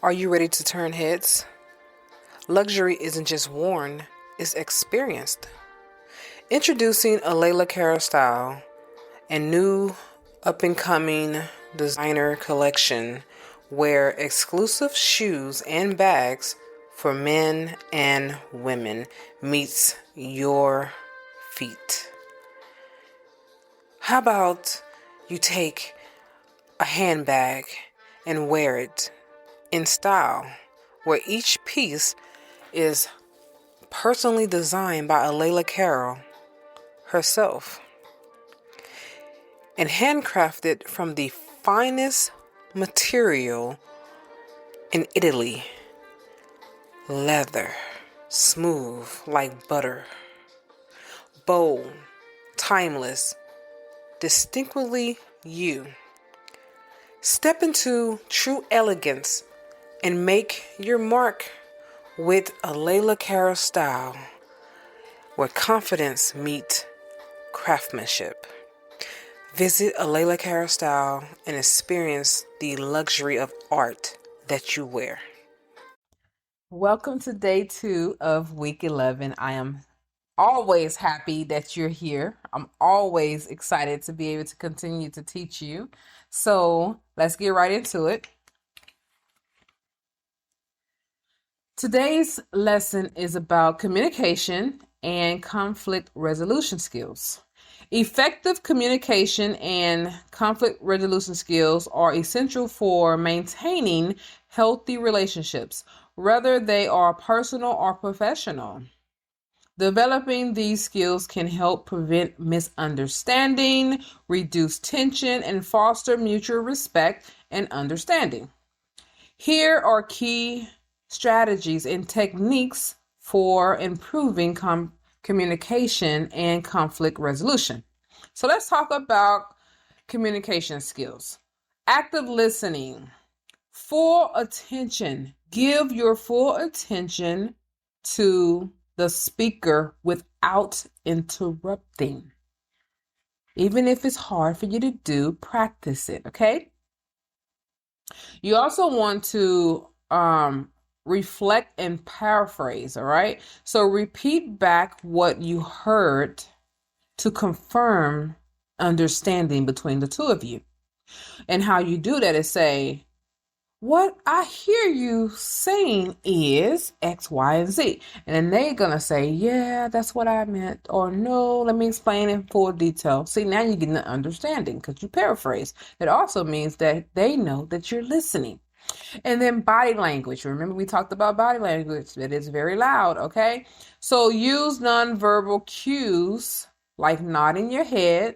Are you ready to turn heads? Luxury isn't just worn, it's experienced. Introducing a Layla Cara style and new up-and-coming designer collection where exclusive shoes and bags for men and women meets your feet. How about you take a handbag and wear it in style, where each piece is personally designed by Layla Carroll herself and handcrafted from the finest material in Italy. Leather, smooth like butter, bold, timeless, distinctly you. Step into true elegance and make your mark with a Layla Cara style where confidence meets craftsmanship. Visit a Layla Cara style and experience the luxury of art that you wear. Welcome to day 2 of week 11. I am always happy that you're here. I'm always excited to be able to continue to teach you. So let's get right into it. Today's lesson is about communication and conflict resolution skills. Effective communication and conflict resolution skills are essential for maintaining healthy relationships, whether they are personal or professional. Developing these skills can help prevent misunderstanding, reduce tension, and foster mutual respect and understanding. Here are key strategies and techniques for improving communication and conflict resolution. So let's talk about communication skills. Active listening. Full attention. Give your full attention to the speaker without interrupting. Even if it's hard for you to do, practice it, okay? You also want to reflect and paraphrase, all right? So repeat back what you heard to confirm understanding between the two of you. And how you do that is say, what I hear you saying is X, Y, and Z. And then they're going to say, yeah, that's what I meant. Or no, let me explain in full detail. See, now you're getting the understanding because you paraphrase. It also means that they know that you're listening. And then body language. Remember, we talked about body language. That is very loud, okay? So eye cues like nodding your head.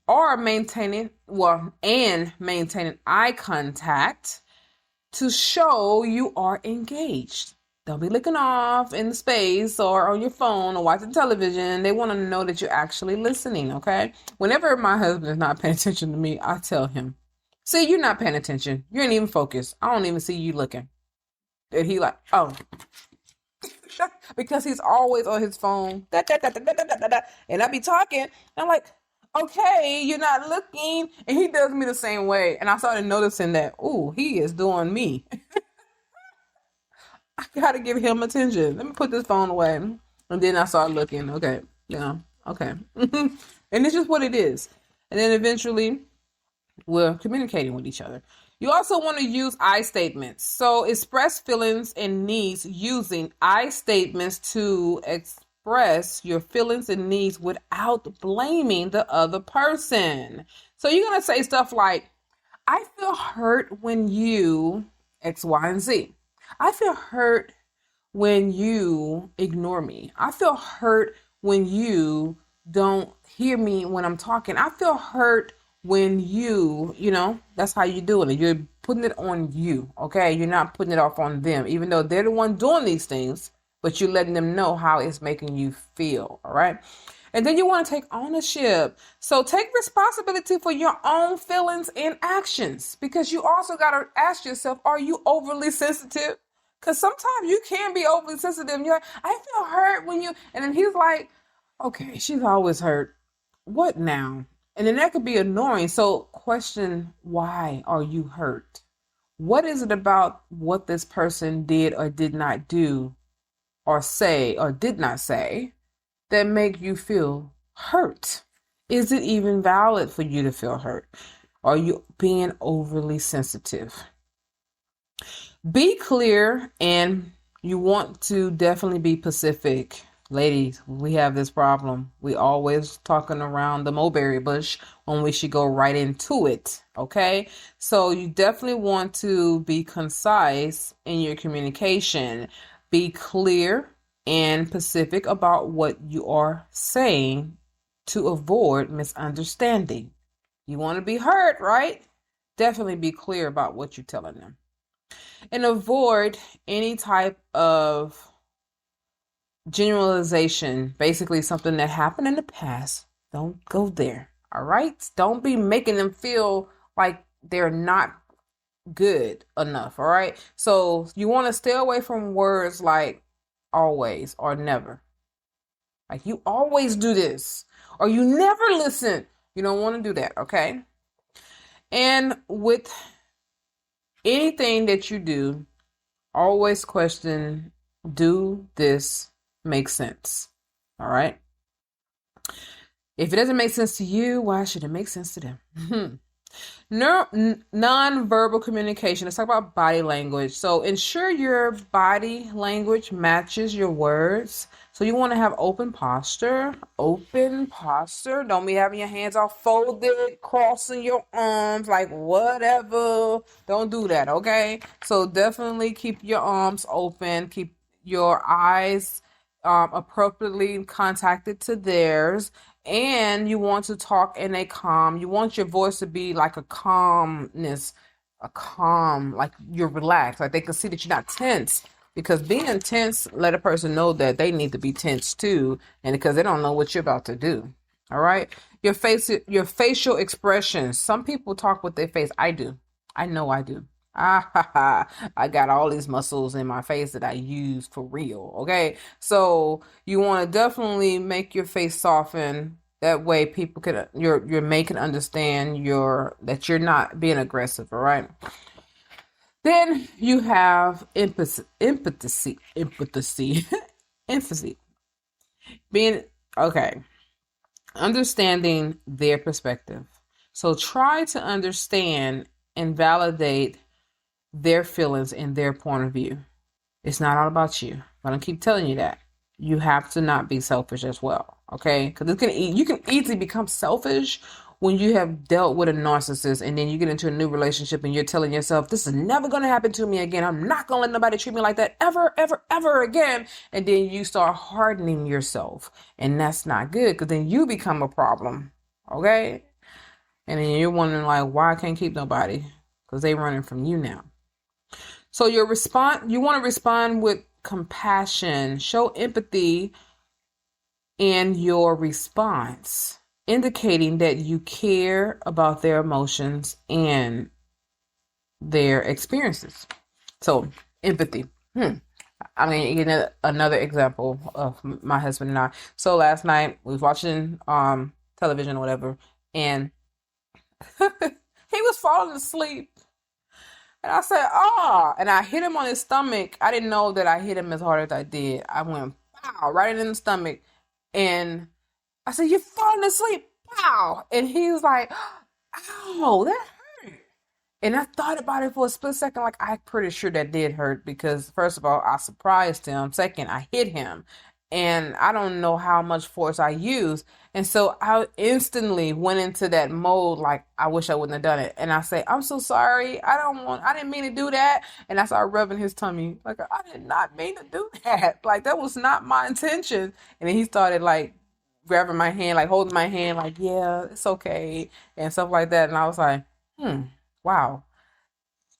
Or maintaining eye contact to show you are engaged. Don't be looking off in space or on your phone or watching television. They want to know that you're actually listening, okay? Whenever my husband is not paying attention to me, I tell him, see, you're not paying attention. You ain't even focused. I don't even see you looking. And he like, oh. Because he's always on his phone. And I be talking. And I'm like, okay, you're not looking. And he does me the same way. And I started noticing that, ooh, he is doing me. I got to give him attention. Let me put this phone away. And then I start looking. Okay. Yeah. Okay. And it's just what it is. And then eventually we're communicating with each other. You also want to use I statements. So express feelings and needs using I statements to express your feelings and needs without blaming the other person. So you're going to say stuff like, I feel hurt when you X, Y, and Z. I feel hurt when you ignore me. I feel hurt when you don't hear me when I'm talking. I feel hurt when you know, that's how you're doing it. You're putting it on you, okay? You're not putting it off on them, even though they're the one doing these things, but you're letting them know how it's making you feel, all right? And then you want to take ownership. So take responsibility for your own feelings and actions, because you also got to ask yourself, are you overly sensitive? Because sometimes you can be overly sensitive. And you're like, I feel hurt when you, and then he's like, okay, she's always hurt. What now? And then that could be annoying. So question, why are you hurt? What is it about what this person did or did not do or say or did not say that make you feel hurt? Is it even valid for you to feel hurt? Are you being overly sensitive? Be clear, and you want to definitely be specific. Ladies, we have this problem. We always talking around the mulberry bush when we should go right into it. Okay? So you definitely want to be concise in your communication. Be clear and specific about what you are saying to avoid misunderstanding. You want to be heard, right? Definitely be clear about what you're telling them. And avoid any type of generalization, basically something that happened in the past. Don't go there. All right? Don't be making them feel like they're not good enough. All right? So you want to stay away from words like always or never. Like, you always do this, or you never listen. You don't want to do that. Okay? And with anything that you do, always question, do this make sense? All right. If it doesn't make sense to you, why should it make sense to them? Non-verbal communication. Let's talk about body language. So ensure your body language matches your words. So you want to have open posture. Open posture. Don't be having your hands all folded, crossing your arms, like whatever. Don't do that, okay? So definitely keep your arms open. Keep your eyes appropriately contacted to theirs. And you want to talk in a calm, you want your voice to be like a calmness, a calm, like you're relaxed, like they can see that you're not tense. Because being tense let a person know that they need to be tense too, and because they don't know what you're about to do. All right. Your facial expressions. Some people talk with their face. I do. I know I do. I got all these muscles in my face that I use for real. Okay. So you want to definitely make your face soften. That way people can your mate can understand that you're not being aggressive, all right? Then you have empathy, empathy. Being okay, understanding their perspective. So try to understand and validate their feelings and their point of view. It's not all about you. But I keep telling you that. You have to not be selfish as well, okay? Because you can easily become selfish when you have dealt with a narcissist and then you get into a new relationship and you're telling yourself, this is never going to happen to me again. I'm not going to let nobody treat me like that ever, ever, ever again. And then you start hardening yourself. And that's not good because then you become a problem, okay? And then you're wondering, like, why I can't keep nobody? Because they running from you now. So you want to respond with compassion, show empathy in your response, indicating that you care about their emotions and their experiences. So empathy. I mean, another example of my husband and I. So last night we was watching television or whatever, and he was falling asleep. And I said, and I hit him on his stomach. I didn't know that I hit him as hard as I did. I went, pow, right in the stomach. And I said, you're falling asleep, pow. And he was like, ow, that hurt. And I thought about it for a split second, like, I'm pretty sure that did hurt because, first of all, I surprised him. Second, I hit him. And I don't know how much force I used. And so I instantly went into that mode, like, I wish I wouldn't have done it. And I say, I'm so sorry. I didn't mean to do that. And I started rubbing his tummy. Like, I did not mean to do that. Like, that was not my intention. And then he started, like, grabbing my hand, like, holding my hand, like, yeah, it's okay. And stuff like that. And I was like, wow.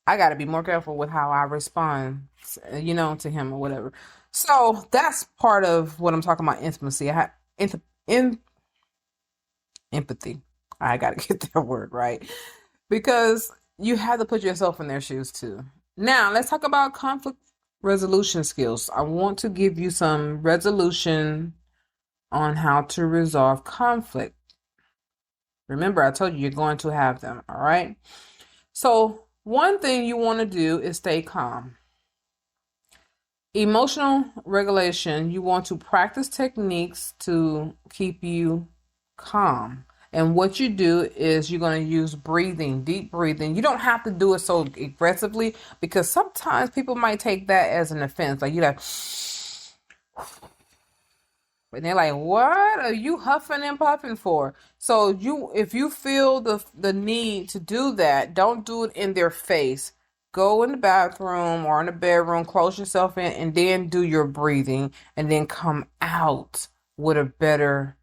I got to be more careful with how I respond, to him or whatever. So that's part of what I'm talking about, intimacy. I have empathy. I got to get that word right because you have to put yourself in their shoes too. Now, let's talk about conflict resolution skills. I want to give you some resolution on how to resolve conflict. Remember, I told you you're going to have them, all right? So One thing you want to do is stay calm. Emotional regulation, you want to practice techniques to keep you calm. And what you do is you're going to use breathing, deep breathing. You don't have to do it so aggressively because sometimes people might take that as an offense. Like, you're like, and they're like, "What are you huffing and puffing for?" So if you feel the need to do that, don't do it in their face. Go in the bathroom or in the bedroom, close yourself in, and then do your breathing, and then come out with a better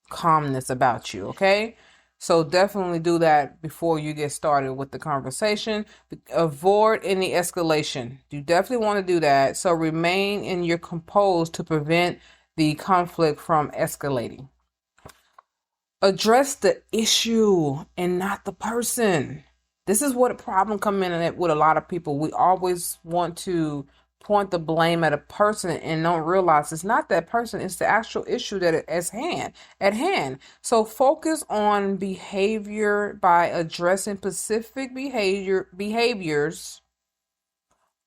calmness about you. Okay. So definitely do that before you get started with the conversation. Avoid any escalation. You definitely want to do that. So remain in your composed to prevent the conflict from escalating. Address the issue and not the person. This is what a problem come in with a lot of people. We always want to point the blame at a person and don't realize it's not that person, it's the actual issue that is at hand. So focus on behavior by addressing specific behaviors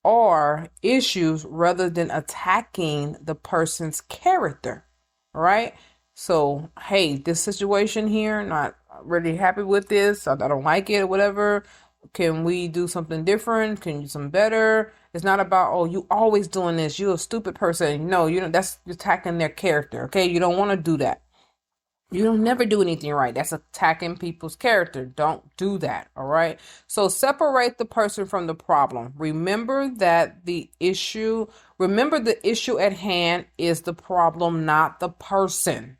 or issues rather than attacking the person's character. All right. So, hey, this situation here, not really happy with this. I don't like it or whatever. Can we do something different? Can you do something better? It's not about, oh, you always doing this. You're a stupid person. No, that's attacking their character. Okay. You don't want to do that. You don't never do anything right. That's attacking people's character. Don't do that. All right. So separate the person from the problem. Remember the issue at hand is the problem, not the person.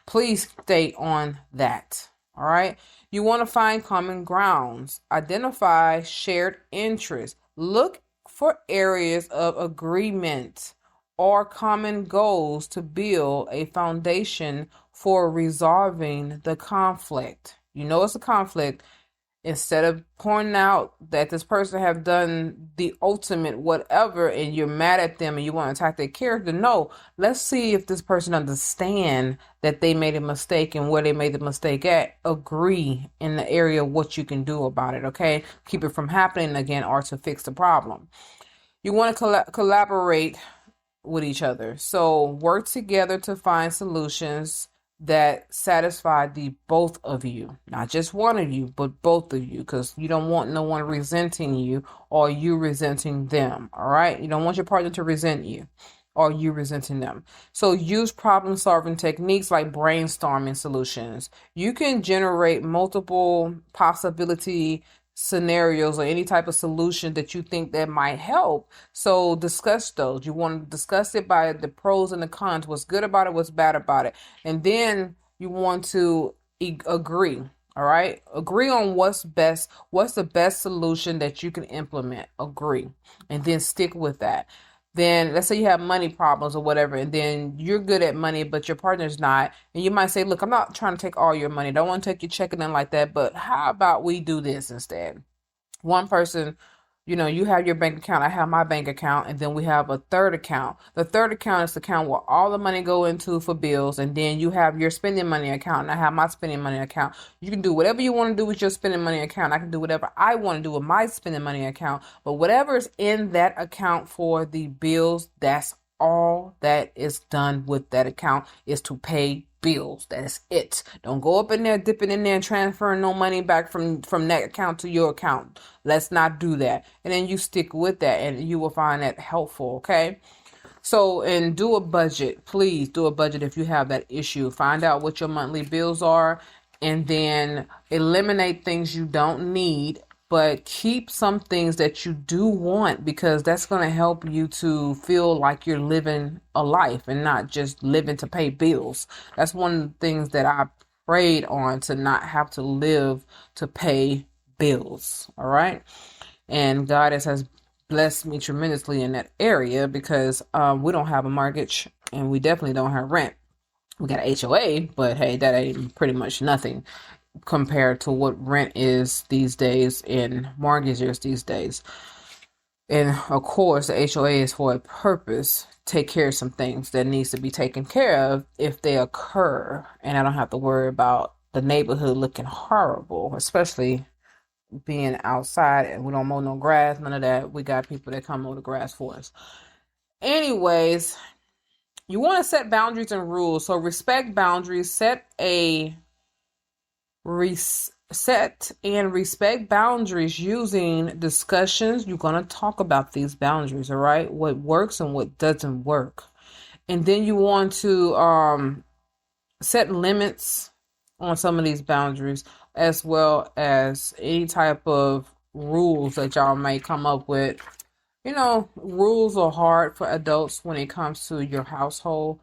Please stay on that. All right. You want to find common grounds. Identify shared interests. Look for areas of agreement or common goals to build a foundation for resolving the conflict. You know it's a conflict. Instead of pointing out that this person have done the ultimate whatever and you're mad at them and you want to attack their character, no, let's see if this person understand that they made a mistake and where they made the mistake at. Agree in the area of what you can do about it, okay? Keep it from happening again or to fix the problem. You want to collaborate with each other. So work together to find solutions that satisfy the both of you, not just one of you, but both of you, because you don't want no one resenting you or you resenting them. All right. You don't want your partner to resent you or you resenting them. So use problem solving techniques like brainstorming solutions. You can generate multiple possibility scenarios or any type of solution that you think that might help. So discuss those. You want to discuss it by the pros and the cons, what's good about it, what's bad about it. And then you want to agree. All right. Agree on what's best. What's the best solution that you can implement? Agree. And then stick with that. Then let's say you have money problems or whatever, and then you're good at money, but your partner's not. And you might say, look, I'm not trying to take all your money. Don't want to take your checking in like that, but how about we do this instead? One person, you have your bank account, I have my bank account, and then we have a third account. The third account is the account where all the money go into for bills, and then you have your spending money account, and I have my spending money account. You can do whatever you want to do with your spending money account. I can do whatever I want to do with my spending money account, but whatever is in that account for the bills, that's all that is done with that account is to pay bills. That is it. Don't go up in there, dipping in there and transferring no money back from that account to your account. Let's not do that. And then you stick with that and you will find that helpful. Okay. So, and do a budget. Please do a budget if you have that issue. Find out what your monthly bills are and then eliminate things you don't need, but keep some things that you do want because that's going to help you to feel like you're living a life and not just living to pay bills. That's one of the things that I prayed on, to not have to live to pay bills. All right. And God has blessed me tremendously in that area because we don't have a mortgage and we definitely don't have rent. We got an HOA, but hey, that ain't pretty much nothing compared to what rent is these days and mortgages these days. And of course, the HOA is for a purpose. Take care of some things that needs to be taken care of if they occur. And I don't have to worry about the neighborhood looking horrible, especially being outside and we don't mow no grass, none of that. We got people that come mow the grass for us. Anyways, you want to set boundaries and rules. So respect boundaries, set and respect boundaries using discussions. You're going to talk about these boundaries, all right? What works and what doesn't work. And then you want to set limits on some of these boundaries, as well as any type of rules that y'all may come up with. You know, rules are hard for adults when it comes to your household,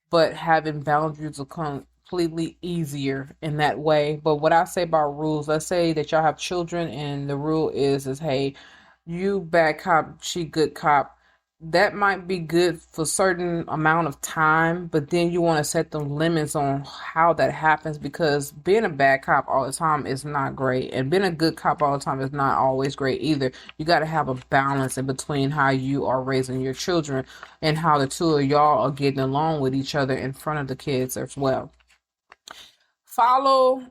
but having boundaries will come completely easier in that way. But what I say about rules, let's say that y'all have children and the rule is hey, you bad cop, she good cop. That might be good for certain amount of time, but then you want to set them limits on how that happens, because being a bad cop all the time is not great, and being a good cop all the time is not always great either. You got to have a balance in between how you are raising your children and how the two of y'all are getting along with each other in front of the kids as well. Follow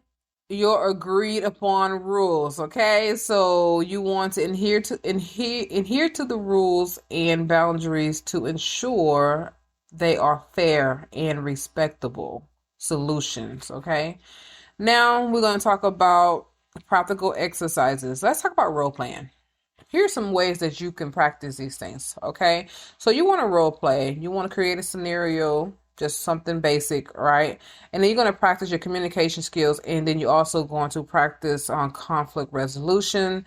your agreed upon rules, okay? So you want to adhere to the rules and boundaries to ensure they are fair and respectable solutions, okay? Now we're going to talk about practical exercises. Let's talk about role playing. Here's some ways that you can practice these things, okay? So you want to role play. You want to create a scenario, just something basic, right? And then you're going to practice your communication skills, and then you're also going to practice on conflict resolution,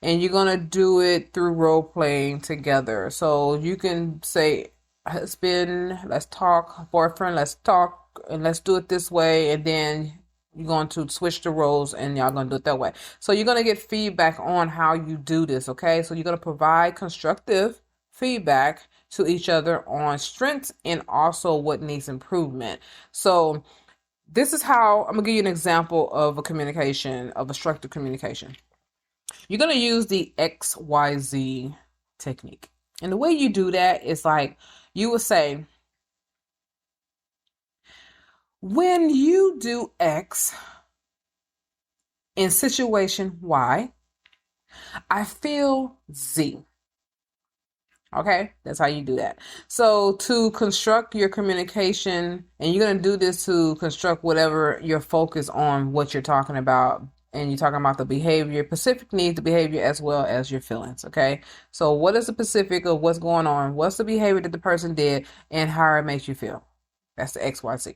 and you're going to do it through role playing together. So you can say, husband, let's talk, boyfriend, let's talk, and let's do it this way, and then you're going to switch the roles and y'all going to do it that way. So you're going to get feedback on how you do this, okay? So you're going to provide constructive feedback to each other on strengths and also what needs improvement. So this is how I'm going to give you an example of a structured communication. You're going to use the XYZ technique. And the way you do that is like you would say, when you do X in situation Y, I feel Z. Okay, that's how you do that. So to construct your communication, and you're going to do this to construct whatever your focus on what you're talking about, and you're talking about the behavior, specific needs, the behavior, as well as your feelings. Okay, so what is the specific of what's going on? What's the behavior that the person did, and how it makes you feel? That's the XYZ.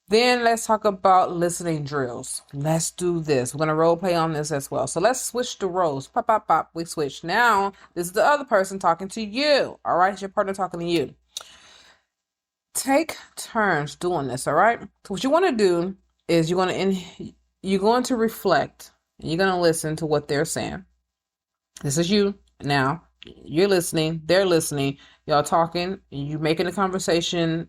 Then let's talk about listening drills. Let's do this. We're going to role play on this as well. So let's switch the roles. Pop, pop, pop. We switch. Now, this is the other person talking to you. All right? It's your partner talking to you. Take turns doing this. All right? So what you want to do is you're going to reflect. And you're going to listen to what they're saying. This is you now. You're listening. They're listening. Y'all talking. And you making the conversation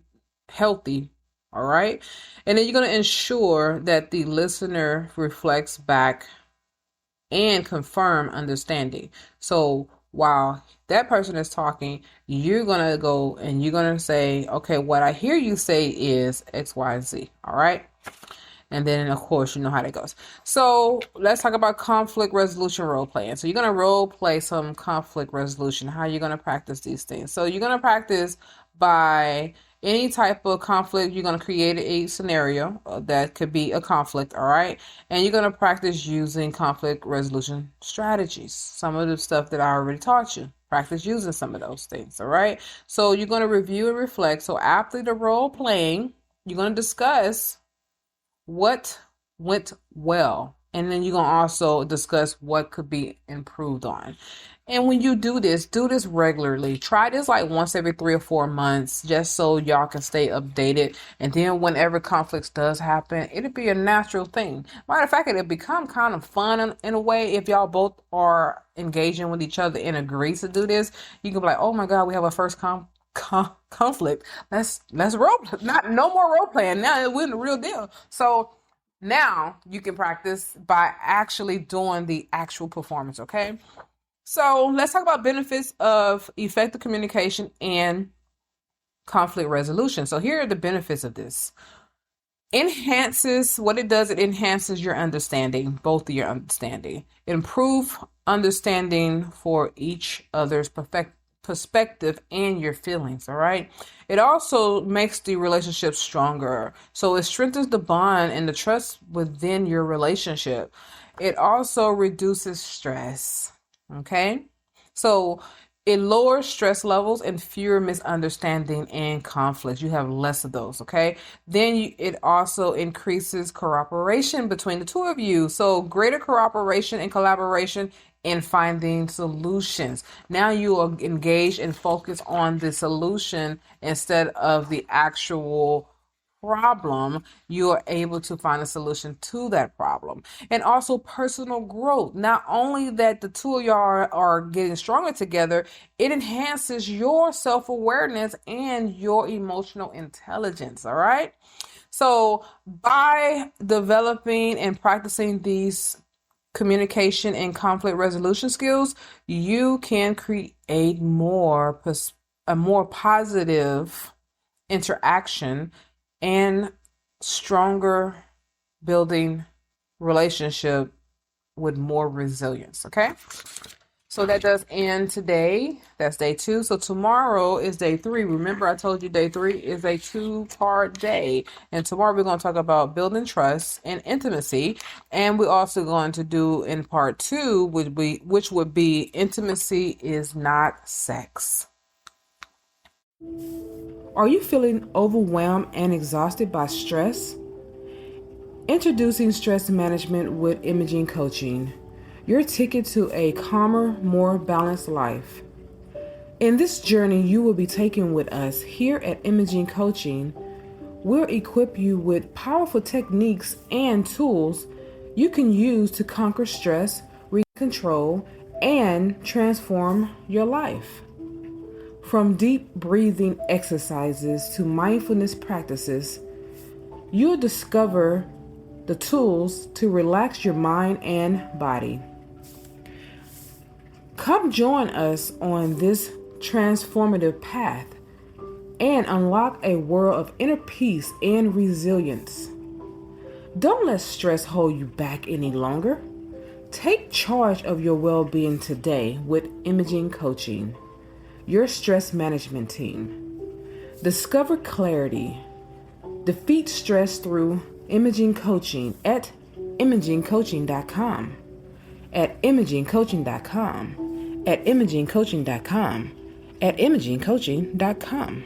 healthy. All right. And then you're going to ensure that the listener reflects back and confirm understanding. So while that person is talking, you're going to go and you're going to say, okay, what I hear you say is X, Y, Z. All right. And then, of course, you know how that goes. So let's talk about conflict resolution role playing. So you're going to role play some conflict resolution. How you're going to practice these things. So you're going to practice by any type of conflict. You're going to create a scenario that could be a conflict, all right? And you're going to practice using conflict resolution strategies. Some of the stuff that I already taught you. Practice using some of those things, all right? So you're going to review and reflect. So after the role playing, you're going to discuss what went well, and then you're going to also discuss what could be improved on. And when you do this regularly. Try this like once every 3 or 4 months, just so y'all can stay updated. And then whenever conflicts does happen, it'll be a natural thing. Matter of fact, it'll become kind of fun in a way if y'all both are engaging with each other and agree to do this. You can be like, oh my God, we have a first conflict. Let's no more role playing. Now we're in the real deal. So now you can practice by actually doing the actual performance. Okay. So let's talk about benefits of effective communication and conflict resolution. So here are the benefits of this. It enhances your understanding, both of your understanding. Improve understanding for each other's perspective and your feelings, all right? It also makes the relationship stronger. So it strengthens the bond and the trust within your relationship. It also reduces stress, okay? So it lowers stress levels and fewer misunderstanding and conflicts. You have less of those, okay? It also increases cooperation between the two of you. So greater cooperation and collaboration in finding solutions. Now you are engaged and focused on the solution instead of the actual problem. You are able to find a solution to that problem. And also personal growth. Not only that the two of y'all are getting stronger together, it enhances your self-awareness and your emotional intelligence, all right? So by developing and practicing these communication and conflict resolution skills, you can create a more positive interaction and stronger building relationship with more resilience. Okay. So that does end today. That's day 2. So tomorrow is day 3. Remember, I told you day 3 is a 2-part day. And tomorrow we're going to talk about building trust and intimacy. And we're also going to do in part 2, which would be intimacy is not sex. Are you feeling overwhelmed and exhausted by stress? Introducing Stress Management with Imaging Coaching, your ticket to a calmer, more balanced life. In this journey you will be taking with us here at Imaging Coaching, we'll equip you with powerful techniques and tools you can use to conquer stress, regain control, and transform your life. From deep breathing exercises to mindfulness practices, you'll discover the tools to relax your mind and body. Come join us on this transformative path and unlock a world of inner peace and resilience. Don't let stress hold you back any longer. Take charge of your well-being today with Imaging Coaching, your stress management team. Discover clarity. Defeat stress through Imaging Coaching at imagingcoaching.com. At imagingcoaching.com. At imagingcoaching.com. At imagingcoaching.com.